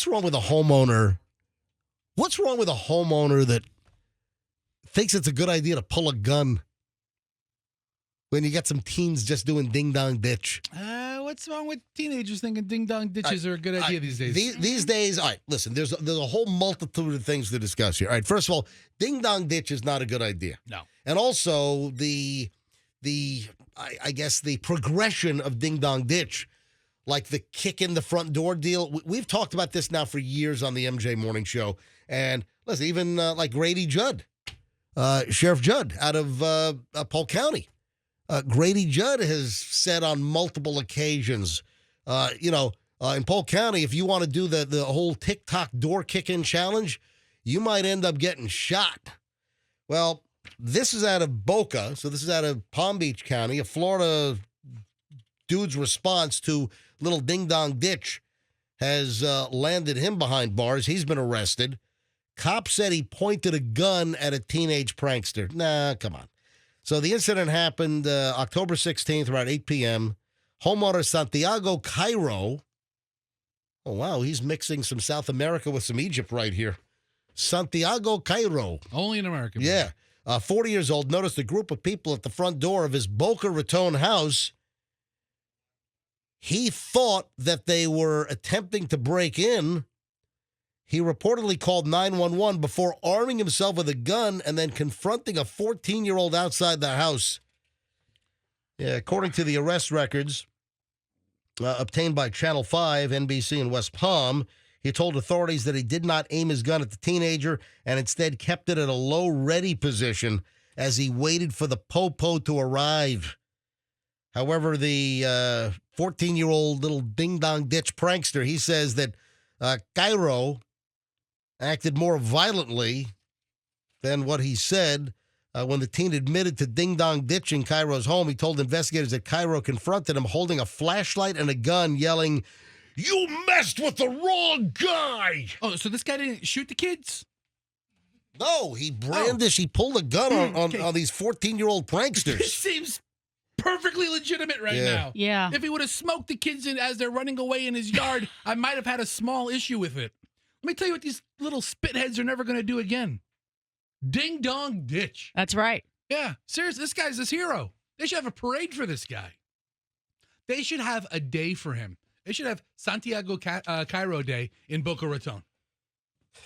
what's wrong with a homeowner? What's wrong with a homeowner that thinks it's a good idea to pull a gun when you got some teens just doing ding-dong ditch? What's wrong with teenagers thinking ding-dong ditches are a good idea these days? These days, all right, listen, there's a whole multitude of things to discuss here. All right, first of all, ding-dong ditch is not a good idea. No. And also, I guess the progression of ding-dong ditch, like the kick in the front door deal. We've talked about this now for years on the MJ Morning Show. And listen, even like Grady Judd, Sheriff Judd out of Polk County. Grady Judd has said on multiple occasions, in Polk County, if you want to do the whole TikTok door kick-in challenge, you might end up getting shot. Well, this is out of Boca, so this is out of Palm Beach County. A Florida dude's response to little ding-dong ditch has landed him behind bars. He's been arrested. Cops said he pointed a gun at a teenage prankster. Nah, come on. So the incident happened October 16th, around 8 p.m. Homeowner Santiago Cairo. Oh, wow, he's mixing some South America with some Egypt right here. Santiago Cairo. Only in America. Yeah. 40 years old, noticed a group of people at the front door of his Boca Raton house. He thought that they were attempting to break in. He reportedly called 911 before arming himself with a gun and then confronting a 14-year-old outside the house. Yeah, according to the arrest records obtained by Channel 5, NBC in West Palm, he told authorities that he did not aim his gun at the teenager and instead kept it at a low ready position as he waited for the popo to arrive. However, the 14-year-old little ding-dong ditch prankster, he says that Cairo acted more violently than what he said. When the teen admitted to ding-dong ditching Cairo's home, he told investigators that Cairo confronted him holding a flashlight and a gun, yelling, "You messed with the wrong guy!" Oh, so this guy didn't shoot the kids? No, he brandished, he pulled a gun on these 14-year-old pranksters. This seems perfectly legitimate now. Yeah. If he would have smoked the kids as they're running away in his yard, I might have had a small issue with it. Let me tell you what these little spitheads are never going to do again. Ding dong ditch. That's right. Yeah, seriously, this guy's this hero. They should have a parade for this guy. They should have a day for him. They should have Santiago Cairo Day in Boca Raton.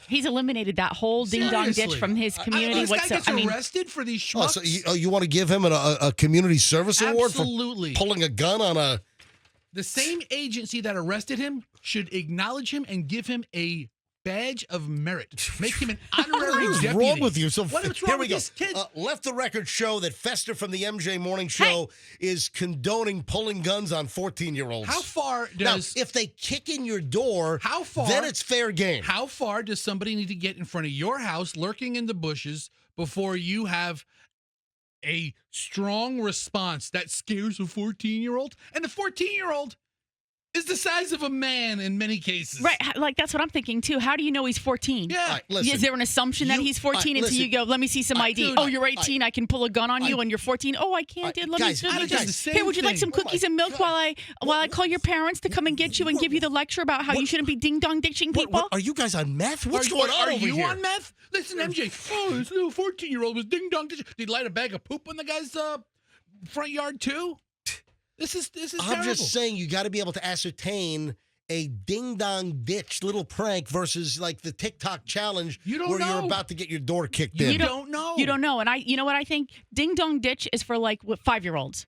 He's eliminated that whole ding-dong ditch from his community. This guy gets arrested for these schmucks. So you want to give him a community service award for pulling a gun on a... The same agency that arrested him should acknowledge him and give him a badge of merit. Make him an honorary deputy. What's wrong with you? So what's here wrong we with go. these kids? Left the record show that Fester from the MJ Morning Show is condoning pulling guns on 14-year-olds. How far does... Now, if they kick in your door, then it's fair game. How far does somebody need to get in front of your house, lurking in the bushes, before you have a strong response that scares a 14-year-old? And the 14-year-old is the size of a man in many cases. Right. Like, that's what I'm thinking, too. How do you know he's 14? Yeah. Right, listen, is there an assumption that he's 14 until you go, let me see some ID? Dude, oh, you're 18. I can pull a gun on you, and you're 14. Oh, I can't, dude. Let me just. Here, would you like some cookies and milk while I call your parents to come and get you and give you the lecture about how you shouldn't be ding-dong ditching people? What, are you guys on meth? What's going on over here? Are you on meth? Listen, MJ. Oh, this little 14-year-old was ding-dong ditching. Did he light a bag of poop in the guy's front yard, too? This is I'm terrible. just saying you got to be able to ascertain a ding-dong ditch little prank versus like the TikTok challenge where you're about to get your door kicked in. You don't know. You don't know. And you know what I think? Ding-dong ditch is for like 5-year-olds.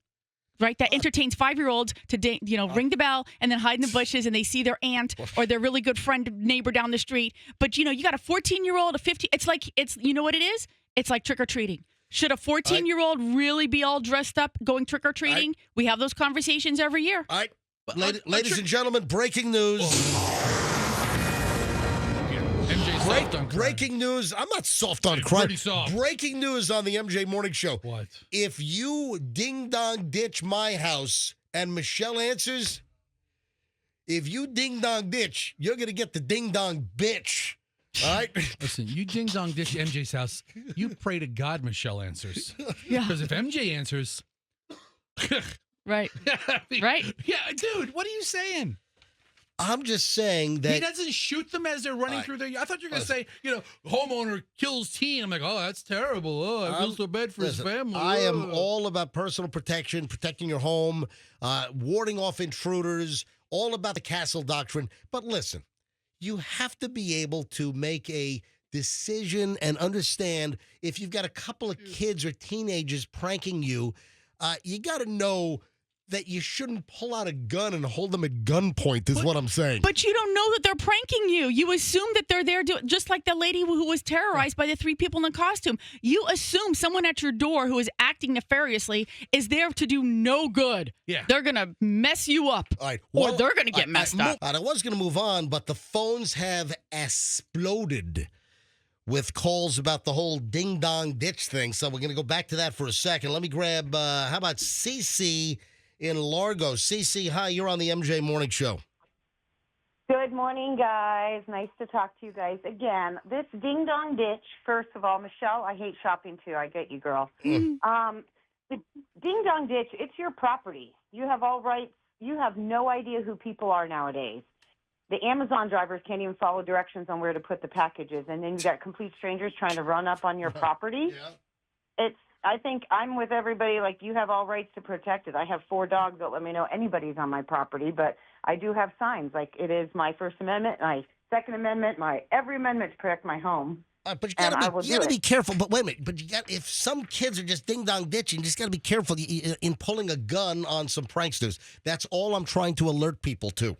Right? That entertains 5-year-olds to ring the bell and then hide in the bushes and they see their aunt or their really good friend neighbor down the street. But you got a 14-year-old, a 15. It's you know what it is? It's like trick-or-treating. Should a 14-year-old really be all dressed up going trick-or-treating? We have those conversations every year. All right. Ladies and gentlemen, breaking news. Breaking news. I'm not soft on crime. Pretty soft. Breaking news on the MJ Morning Show. What? If you ding-dong ditch my house and Michelle answers, if you ding-dong ditch, you're going to get the ding-dong bitch. All right? Listen, you ding-dong ditch MJ's house, you pray to God Michelle answers. Yeah. Because if MJ answers... Right. Right. Yeah, dude, what are you saying? I'm just saying that He doesn't shoot them as they're running through their. I thought you were going to say, homeowner kills teen. I'm like, oh, that's terrible. Oh, I feel so bad for his family. I am all about personal protection, protecting your home, warding off intruders, all about the castle doctrine. But listen, you have to be able to make a decision and understand if you've got a couple of kids or teenagers pranking you, you got to know that you shouldn't pull out a gun and hold them at gunpoint is what I'm saying. But you don't know that they're pranking you. You assume that they're there just like the lady who was terrorized by the 3 people in the costume. You assume someone at your door who is acting nefariously is there to do no good. Yeah. They're going to mess you up. All right. Or they're going to get messed up. I was going to move on, but the phones have exploded with calls about the whole ding-dong ditch thing. So we're going to go back to that for a second. Let me grab, how about Cece in Largo? Cece, hi, you're on the MJ Morning Show. Good morning, guys. Nice to talk to you guys again. This ding-dong ditch, first of all, Michelle, I hate shopping too. I get you, girl. The ding-dong ditch, it's your property. You have all rights. You have no idea who people are nowadays. The Amazon drivers can't even follow directions on where to put the packages, and then you got complete strangers trying to run up on your property. I think I'm with everybody, like, you have all rights to protect it. I have 4 dogs that let me know anybody's on my property, but I do have signs. Like, it is my First Amendment, my Second Amendment, my every amendment to protect my home. But you gotta be careful. But wait a minute. But if some kids are just ding-dong ditching, you just got to be careful in pulling a gun on some pranksters. That's all I'm trying to alert people to.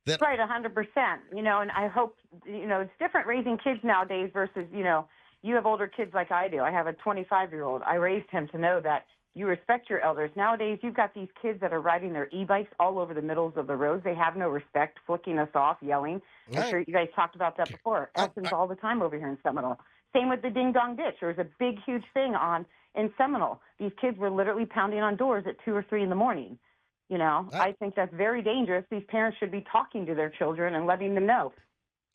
Right, 100%. And I hope, it's different raising kids nowadays versus, you have older kids like I do. I have a 25-year-old. I raised him to know that you respect your elders. Nowadays, you've got these kids that are riding their e-bikes all over the middles of the roads. They have no respect, flicking us off, yelling. Right. I'm sure you guys talked about that before. It happens all the time over here in Seminole. Same with the ding-dong ditch. There was a big, huge thing in Seminole. These kids were literally pounding on doors at 2 or 3 in the morning. I think that's very dangerous. These parents should be talking to their children and letting them know.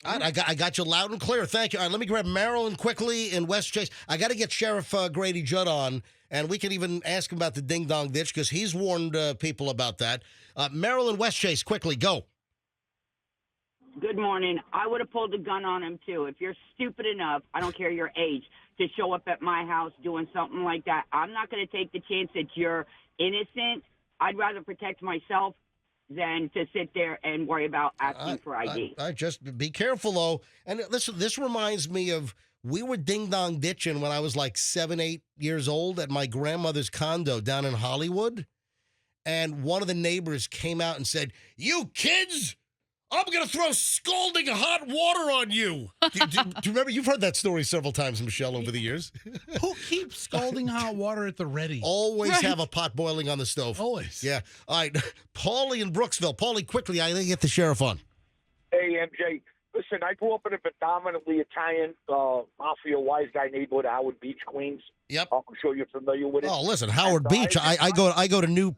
All right, I got you loud and clear. Thank you. All right, let me grab Marilyn quickly in West Chase. I got to get Sheriff Grady Judd on, and we can even ask him about the ding-dong ditch because he's warned people about that. Marilyn, West Chase, quickly, go. Good morning. I would have pulled a gun on him, too. If you're stupid enough, I don't care your age, to show up at my house doing something like that, I'm not going to take the chance that you're innocent. I'd rather protect myself than to sit there and worry about asking for ID. I just be careful, though. And this reminds me of, we were ding-dong ditching when I was like 7, 8 years old at my grandmother's condo down in Hollywood. And one of the neighbors came out and said, "You kids, I'm going to throw scalding hot water on you." Do you remember? You've heard that story several times, Michelle, over the years. Who keeps scalding hot water at the ready? Always have a pot boiling on the stove. Always. Yeah. All right. Paulie in Brooksville. Paulie, quickly, I gotta get the sheriff on. Hey, MJ. Listen, I grew up in a predominantly Italian, mafia wise guy neighborhood, Howard Beach, Queens. Yep. I'm sure you're familiar with it. Oh, listen, Howard Beach. I go to new.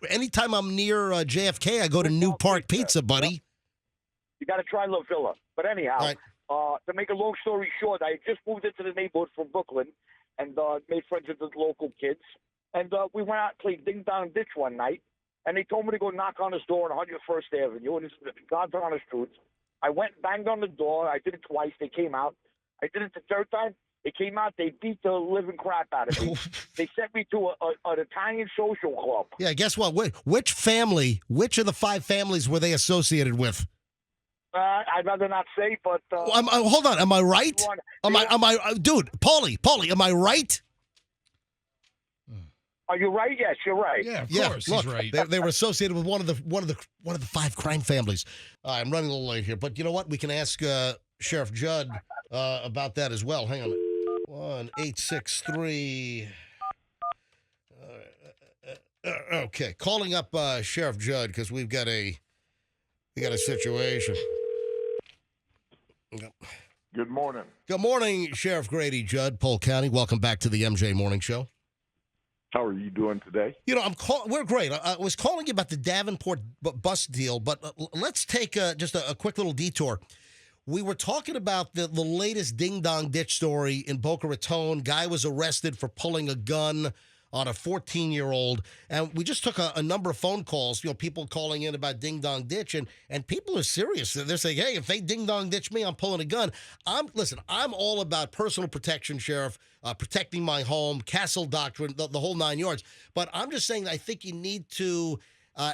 Anytime I'm near JFK, I go to New Park Pizza, buddy. Yep. You got to try La Villa. But anyhow, right. To make a long story short, I just moved into the neighborhood from Brooklyn and made friends with the local kids. And we went out and played Ding Dong Ditch one night, and they told me to go knock on this door on 101st Avenue, and this is God's honest truth. I went and banged on the door. I did it twice. They came out. I did it the third time. They came out. They beat the living crap out of me. They sent me to an Italian social club. Yeah, guess what? Which of the 5 families were they associated with? I'd rather not say, but hold on. Am I right? Dude, Paulie, am I right? Are you right? Yes, you're right. Yeah, of course, look, he's right. They were associated with one of the 5 crime families. I'm running a little late here, but you know what? We can ask Sheriff Judd about that as well. Hang on. 1-863. Okay, calling up Sheriff Judd because we got a situation. Good morning. Good morning, Sheriff Grady Judd, Polk County. Welcome back to the MJ Morning Show. How are you doing today? We're great. I was calling you about the Davenport bus deal, but let's take just a quick little detour. We were talking about the latest ding-dong ditch story in Boca Raton. Guy was arrested for pulling a gun on a 14-year-old. And we just took a number of phone calls, people calling in about Ding Dong Ditch, and people are serious. They're saying, hey, if they Ding Dong Ditch me, I'm pulling a gun. I'm all about personal protection, Sheriff, protecting my home, castle doctrine, the whole 9 yards. But I'm just saying I think you need to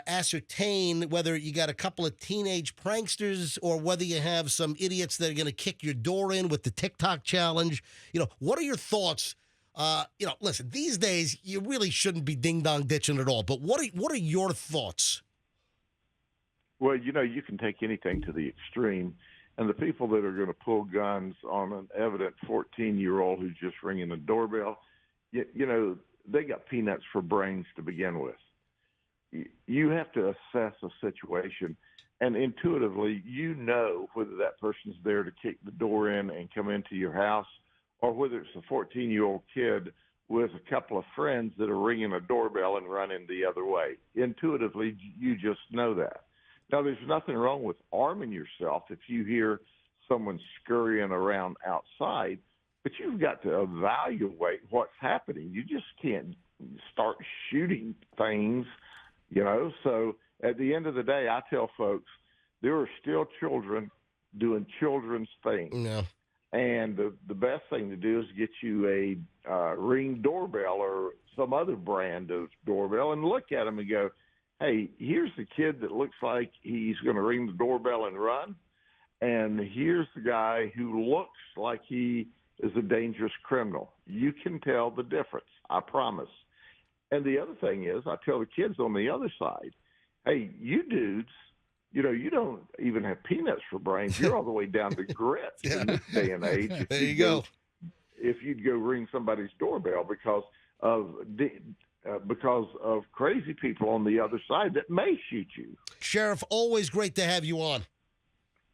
ascertain whether you got a couple of teenage pranksters or whether you have some idiots that are going to kick your door in with the TikTok challenge. What are your thoughts? Listen, these days you really shouldn't be ding dong ditching at all. But what are your thoughts? Well, you can take anything to the extreme, and the people that are going to pull guns on an evident 14-year-old who's just ringing the doorbell, they got peanuts for brains to begin with. You have to assess a situation, and intuitively, whether that person's there to kick the door in and come into your house, or whether it's a 14-year-old kid with a couple of friends that are ringing a doorbell and running the other way. Intuitively, you just know that. Now, there's nothing wrong with arming yourself if you hear someone scurrying around outside, but you've got to evaluate what's happening. You just can't start shooting things. So at the end of the day, I tell folks there are still children doing children's things. Yeah. And the best thing to do is get you a Ring doorbell or some other brand of doorbell and look at them and go, hey, here's the kid that looks like he's going to ring the doorbell and run. And here's the guy who looks like he is a dangerous criminal. You can tell the difference, I promise. And the other thing is, I tell the kids on the other side, hey, you dudes, you don't even have peanuts for brains. You're all the way down to grit in this day and age. There you go. If you'd go ring somebody's doorbell because of crazy people on the other side that may shoot you. Sheriff, always great to have you on.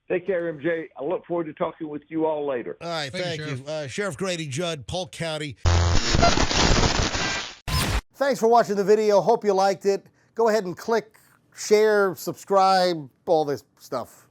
Take care, MJ. I look forward to talking with you all later. All right, thank you. Sheriff Grady Judd, Polk County. Thanks for watching the video. Hope you liked it. Go ahead and click, share, subscribe, all this stuff.